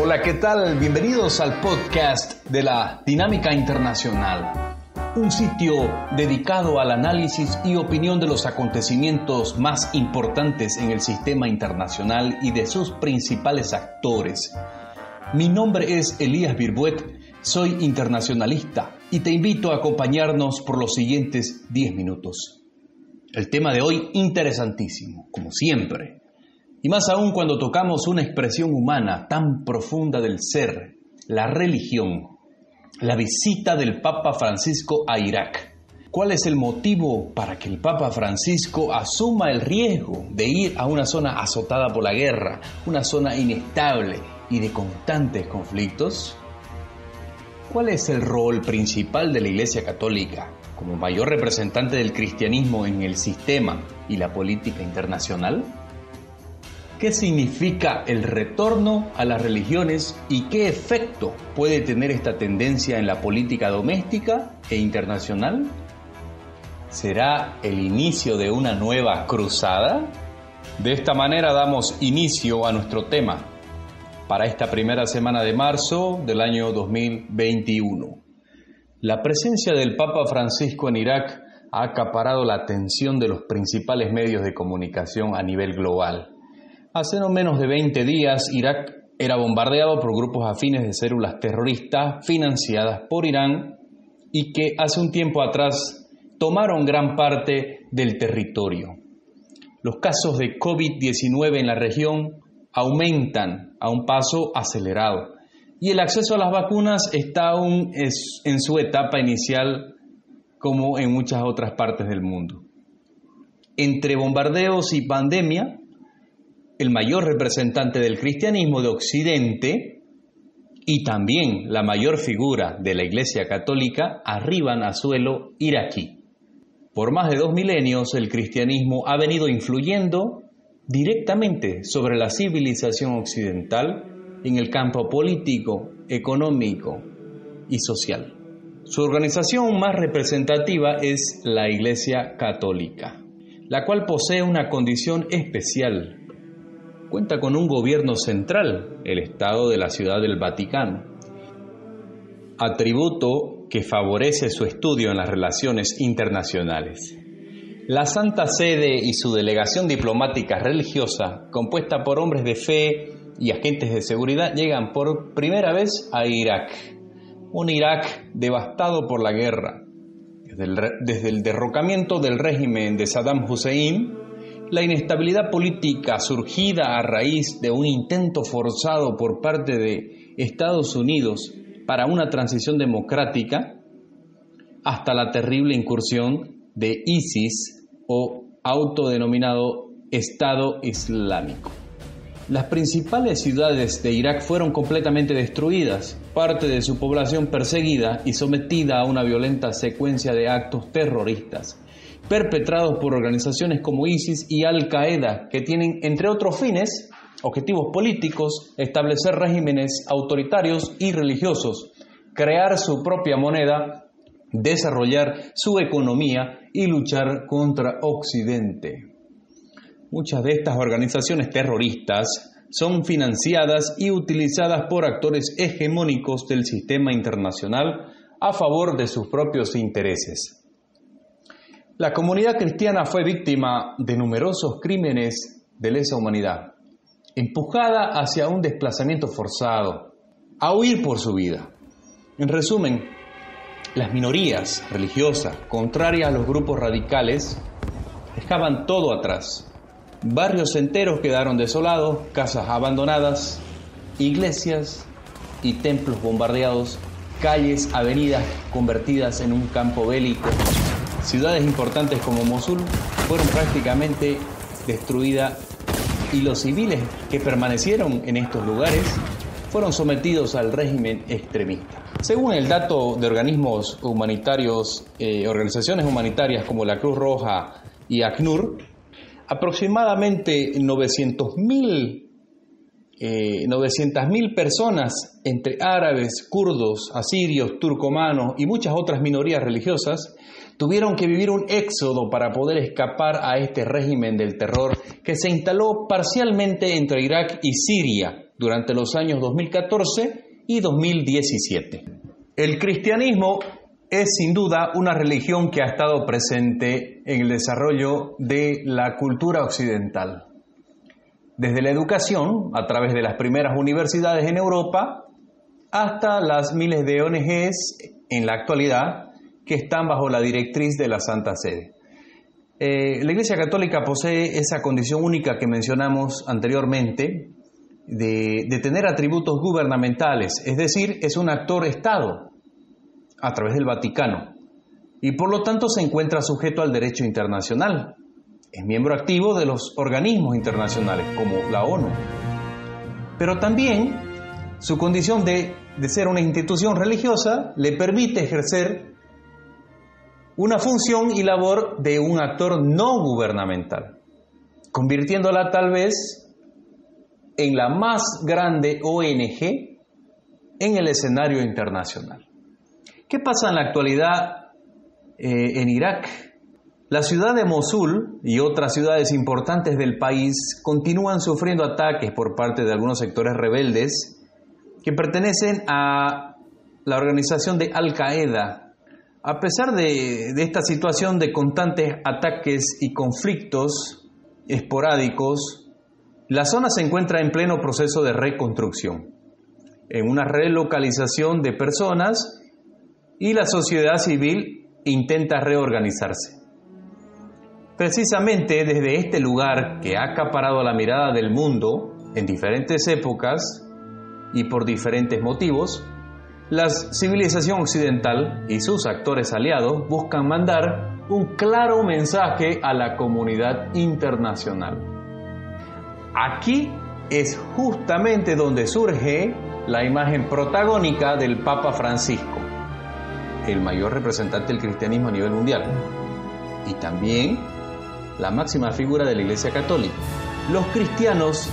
Hola, ¿qué tal? Bienvenidos al podcast de la Dinámica Internacional, un sitio dedicado al análisis y opinión de los acontecimientos más importantes en el sistema internacional y de sus principales actores. Mi nombre es Elías Birbuet, soy internacionalista y te invito a acompañarnos por los siguientes 10 minutos. El tema de hoy interesantísimo, como siempre. Y más aún cuando tocamos una expresión humana tan profunda del ser, la religión, la visita del Papa Francisco a Irak. ¿Cuál es el motivo para que el Papa Francisco asuma el riesgo de ir a una zona azotada por la guerra, una zona inestable y de constantes conflictos? ¿Cuál es el rol principal de la Iglesia Católica como mayor representante del cristianismo en el sistema y la política internacional? ¿Qué significa el retorno a las religiones y qué efecto puede tener esta tendencia en la política doméstica e internacional? ¿Será el inicio de una nueva cruzada? De esta manera damos inicio a nuestro tema para esta primera semana de marzo del año 2021. La presencia del Papa Francisco en Irak ha acaparado la atención de los principales medios de comunicación a nivel global. Hace no menos de 20 días, Irak era bombardeado por grupos afines de células terroristas financiadas por Irán y que hace un tiempo atrás tomaron gran parte del territorio. Los casos de COVID-19 en la región aumentan a un paso acelerado y el acceso a las vacunas está aún en su etapa inicial como en muchas otras partes del mundo. Entre bombardeos y pandemia, el mayor representante del cristianismo de Occidente y también la mayor figura de la Iglesia Católica arriban a suelo iraquí. Por más de 2 milenios, el cristianismo ha venido influyendo directamente sobre la civilización occidental en el campo político, económico y social. Su organización más representativa es la Iglesia Católica, la cual posee una condición especial. Cuenta con un gobierno central, el Estado de la Ciudad del Vaticano, atributo que favorece su estudio en las relaciones internacionales. La Santa Sede y su delegación diplomática religiosa, compuesta por hombres de fe y agentes de seguridad, llegan por primera vez a Irak, un Irak devastado por la guerra. Desde el derrocamiento del régimen de Saddam Hussein, la inestabilidad política surgida a raíz de un intento forzado por parte de Estados Unidos para una transición democrática, hasta la terrible incursión de ISIS o autodenominado Estado Islámico. Las principales ciudades de Irak fueron completamente destruidas, parte de su población perseguida y sometida a una violenta secuencia de actos terroristas perpetrados por organizaciones como ISIS y Al-Qaeda, que tienen, entre otros fines, objetivos políticos, establecer regímenes autoritarios y religiosos, crear su propia moneda, desarrollar su economía y luchar contra Occidente. Muchas de estas organizaciones terroristas son financiadas y utilizadas por actores hegemónicos del sistema internacional a favor de sus propios intereses. La comunidad cristiana fue víctima de numerosos crímenes de lesa humanidad, empujada hacia un desplazamiento forzado, a huir por su vida. En resumen, las minorías religiosas, contrarias a los grupos radicales, dejaban todo atrás. Barrios enteros quedaron desolados, casas abandonadas, iglesias y templos bombardeados, calles, avenidas convertidas en un campo bélico. Ciudades importantes como Mosul fueron prácticamente destruidas y los civiles que permanecieron en estos lugares fueron sometidos al régimen extremista. Según el dato de organismos humanitarios, organizaciones humanitarias como la Cruz Roja y ACNUR, aproximadamente 900.000 personas entre árabes, kurdos, asirios, turcomanos y muchas otras minorías religiosas tuvieron que vivir un éxodo para poder escapar a este régimen del terror que se instaló parcialmente entre Irak y Siria durante los años 2014 y 2017. El cristianismo es sin duda una religión que ha estado presente en el desarrollo de la cultura occidental. Desde la educación, a través de las primeras universidades en Europa, hasta las miles de ONGs en la actualidad que están bajo la directriz de la Santa Sede. La Iglesia Católica posee esa condición única que mencionamos anteriormente de tener atributos gubernamentales, es decir, es un actor-Estado a través del Vaticano y por lo tanto se encuentra sujeto al derecho internacional. Es miembro activo de los organismos internacionales como la ONU. Pero también su condición de ser una institución religiosa le permite ejercer una función y labor de un actor no gubernamental, convirtiéndola tal vez en la más grande ONG en el escenario internacional. ¿Qué pasa en la actualidad en Irak? La ciudad de Mosul y otras ciudades importantes del país continúan sufriendo ataques por parte de algunos sectores rebeldes que pertenecen a la organización de Al-Qaeda. A pesar de esta situación de constantes ataques y conflictos esporádicos, la zona se encuentra en pleno proceso de reconstrucción, en una relocalización de personas y la sociedad civil intenta reorganizarse. Precisamente desde este lugar que ha acaparado la mirada del mundo en diferentes épocas y por diferentes motivos, la civilización occidental y sus actores aliados buscan mandar un claro mensaje a la comunidad internacional. Aquí es justamente donde surge la imagen protagónica del Papa Francisco, el mayor representante del cristianismo a nivel mundial, y también la máxima figura de la Iglesia Católica. Los cristianos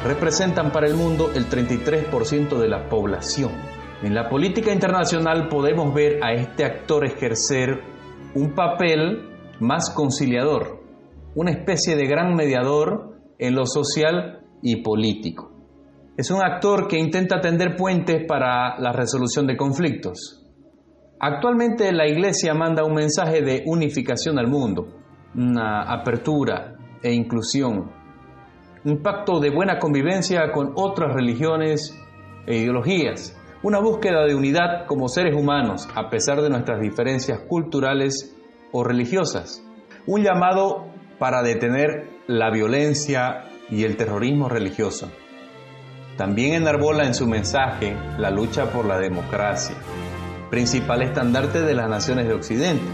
representan para el mundo el 33% de la población. En la política internacional podemos ver a este actor ejercer un papel más conciliador, una especie de gran mediador en lo social y político. Es un actor que intenta tender puentes para la resolución de conflictos. Actualmente la Iglesia manda un mensaje de unificación al mundo, una apertura e inclusión, un pacto de buena convivencia con otras religiones e ideologías, una búsqueda de unidad como seres humanos a pesar de nuestras diferencias culturales o religiosas, un llamado para detener la violencia y el terrorismo religioso. También enarbola en su mensaje la lucha por la democracia, principal estandarte de las naciones de Occidente.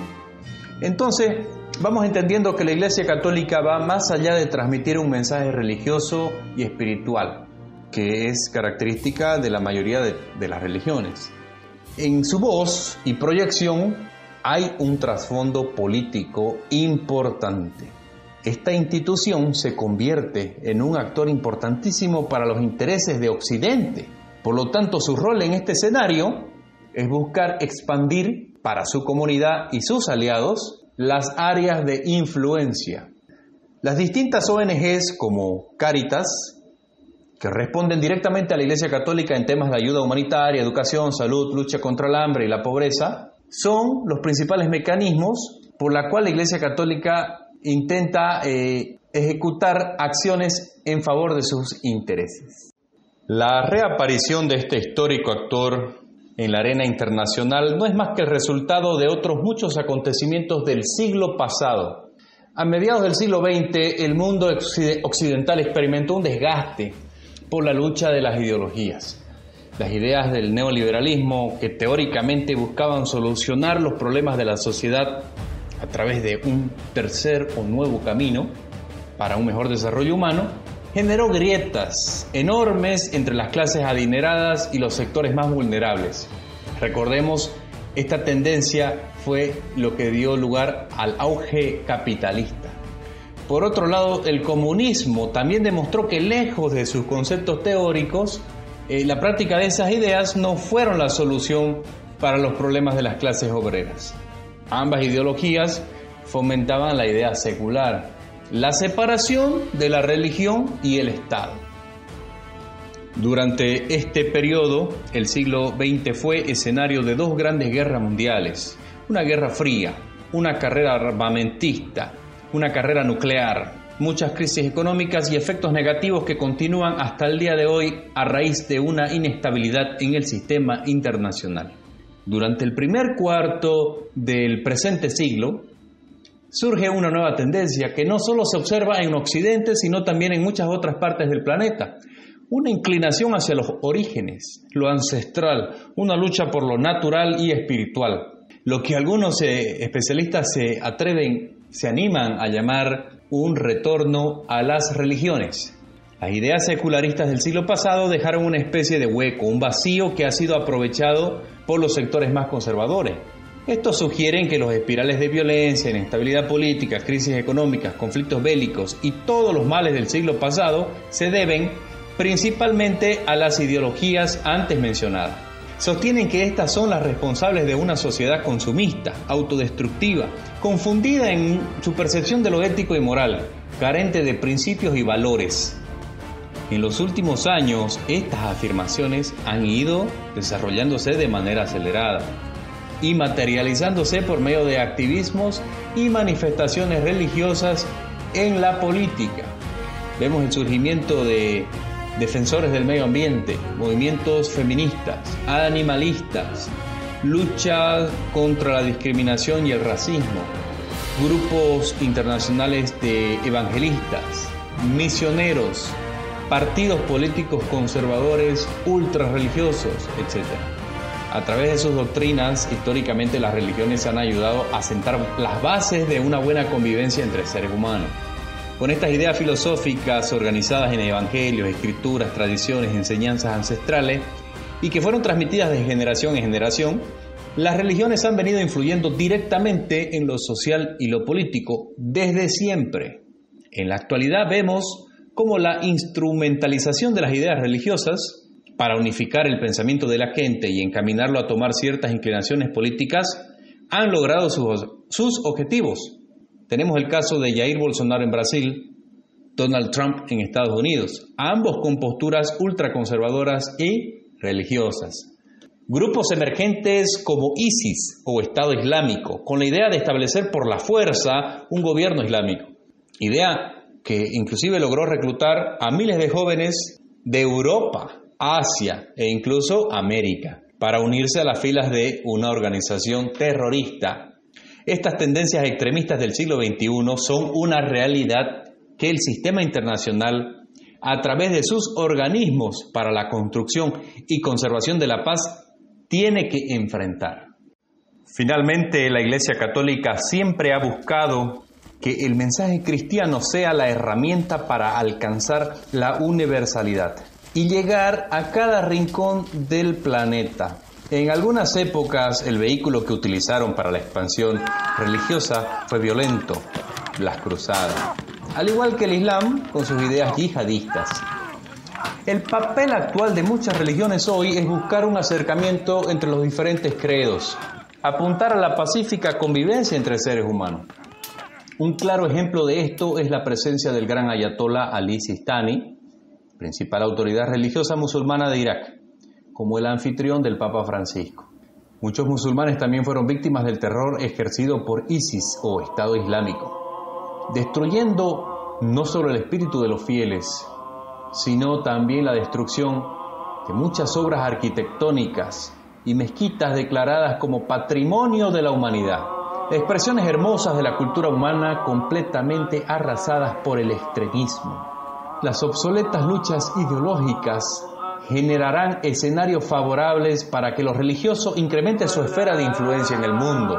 Entonces, vamos entendiendo que la Iglesia Católica va más allá de transmitir un mensaje religioso y espiritual, que es característica de la mayoría de las religiones. En su voz y proyección hay un trasfondo político importante. Esta institución se convierte en un actor importantísimo para los intereses de Occidente. Por lo tanto, su rol en este escenario es buscar expandir para su comunidad y sus aliados las áreas de influencia. Las distintas ONGs como Cáritas, que responden directamente a la Iglesia Católica en temas de ayuda humanitaria, educación, salud, lucha contra el hambre y la pobreza, son los principales mecanismos por la cual la Iglesia Católica intenta ejecutar acciones en favor de sus intereses. La reaparición de este histórico actor en la arena internacional no es más que el resultado de otros muchos acontecimientos del siglo pasado. A mediados del siglo XX, el mundo occidental experimentó un desgaste por la lucha de las ideologías. Las ideas del neoliberalismo, que teóricamente buscaban solucionar los problemas de la sociedad a través de un tercer o nuevo camino para un mejor desarrollo humano, generó grietas enormes entre las clases adineradas y los sectores más vulnerables. Recordemos, esta tendencia fue lo que dio lugar al auge capitalista. Por otro lado, el comunismo también demostró que lejos de sus conceptos teóricos, la práctica de esas ideas no fueron la solución para los problemas de las clases obreras. Ambas ideologías fomentaban la idea secular, la separación de la religión y el Estado. Durante este periodo, el siglo XX fue escenario de dos grandes guerras mundiales, una guerra fría, una carrera armamentista, una carrera nuclear, muchas crisis económicas y efectos negativos que continúan hasta el día de hoy a raíz de una inestabilidad en el sistema internacional. Durante el primer cuarto del presente siglo, surge una nueva tendencia que no solo se observa en Occidente, sino también en muchas otras partes del planeta. Una inclinación hacia los orígenes, lo ancestral, una lucha por lo natural y espiritual. Lo que algunos especialistas se animan a llamar un retorno a las religiones. Las ideas secularistas del siglo pasado dejaron una especie de hueco, un vacío que ha sido aprovechado por los sectores más conservadores. Estos sugieren que los espirales de violencia, inestabilidad política, crisis económicas, conflictos bélicos y todos los males del siglo pasado se deben principalmente a las ideologías antes mencionadas. Sostienen que estas son las responsables de una sociedad consumista, autodestructiva, confundida en su percepción de lo ético y moral, carente de principios y valores. En los últimos años, estas afirmaciones han ido desarrollándose de manera acelerada y materializándose por medio de activismos y manifestaciones religiosas en la política. Vemos el surgimiento de defensores del medio ambiente, movimientos feministas, animalistas, lucha contra la discriminación y el racismo, grupos internacionales de evangelistas, misioneros, partidos políticos conservadores, ultrarreligiosos, etc. A través de sus doctrinas, históricamente las religiones han ayudado a sentar las bases de una buena convivencia entre seres humanos. Con estas ideas filosóficas organizadas en evangelios, escrituras, tradiciones, enseñanzas ancestrales y que fueron transmitidas de generación en generación, las religiones han venido influyendo directamente en lo social y lo político desde siempre. En la actualidad vemos cómo la instrumentalización de las ideas religiosas para unificar el pensamiento de la gente y encaminarlo a tomar ciertas inclinaciones políticas han logrado sus objetivos. Tenemos el caso de Jair Bolsonaro en Brasil, Donald Trump en Estados Unidos, ambos con posturas ultraconservadoras y religiosas. Grupos emergentes como ISIS o Estado Islámico, con la idea de establecer por la fuerza un gobierno islámico. Idea que inclusive logró reclutar a miles de jóvenes de Europa, Asia e incluso América para unirse a las filas de una organización terrorista. Estas tendencias extremistas del siglo XXI son una realidad que el sistema internacional, a través de sus organismos para la construcción y conservación de la paz, tiene que enfrentar. Finalmente, la Iglesia Católica siempre ha buscado que el mensaje cristiano sea la herramienta para alcanzar la universalidad y llegar a cada rincón del planeta. En algunas épocas, el vehículo que utilizaron para la expansión religiosa fue violento, las cruzadas, al igual que el Islam con sus ideas yihadistas. El papel actual de muchas religiones hoy es buscar un acercamiento entre los diferentes credos, apuntar a la pacífica convivencia entre seres humanos. Un claro ejemplo de esto es la presencia del gran ayatolá Ali Sistani, principal autoridad religiosa musulmana de Irak, como el anfitrión del Papa Francisco. Muchos musulmanes también fueron víctimas del terror ejercido por ISIS o Estado Islámico, destruyendo no solo el espíritu de los fieles, sino también la destrucción de muchas obras arquitectónicas y mezquitas declaradas como patrimonio de la humanidad. Expresiones hermosas de la cultura humana completamente arrasadas por el extremismo. Las obsoletas luchas ideológicas generarán escenarios favorables para que lo religioso incremente su esfera de influencia en el mundo.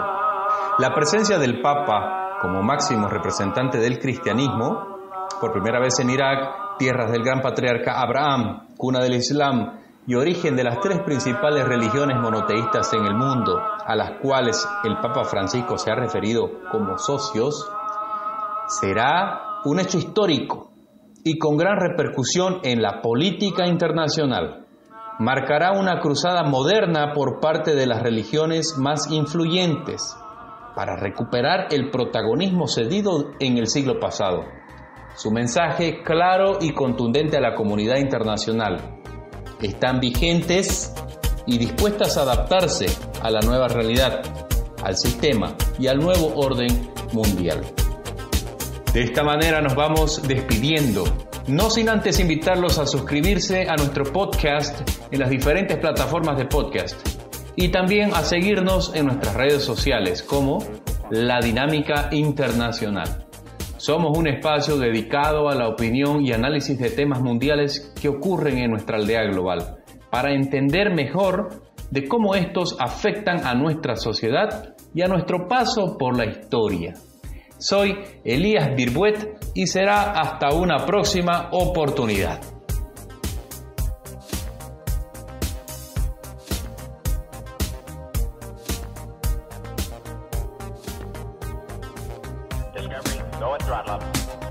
La presencia del Papa como máximo representante del cristianismo, por primera vez en Irak, tierras del gran patriarca Abraham, cuna del Islam y origen de las tres principales religiones monoteístas en el mundo, a las cuales el Papa Francisco se ha referido como socios, será un hecho histórico y con gran repercusión en la política internacional. Marcará una cruzada moderna por parte de las religiones más influyentes para recuperar el protagonismo cedido en el siglo pasado. Su mensaje claro y contundente a la comunidad internacional: están vigentes y dispuestas a adaptarse a la nueva realidad, al sistema y al nuevo orden mundial. De esta manera nos vamos despidiendo, no sin antes invitarlos a suscribirse a nuestro podcast en las diferentes plataformas de podcast y también a seguirnos en nuestras redes sociales como La Dinámica Internacional. Somos un espacio dedicado a la opinión y análisis de temas mundiales que ocurren en nuestra aldea global, para entender mejor de cómo estos afectan a nuestra sociedad y a nuestro paso por la historia. Soy Elías Birbuet y será hasta una próxima oportunidad. Discovery, go and throttle up.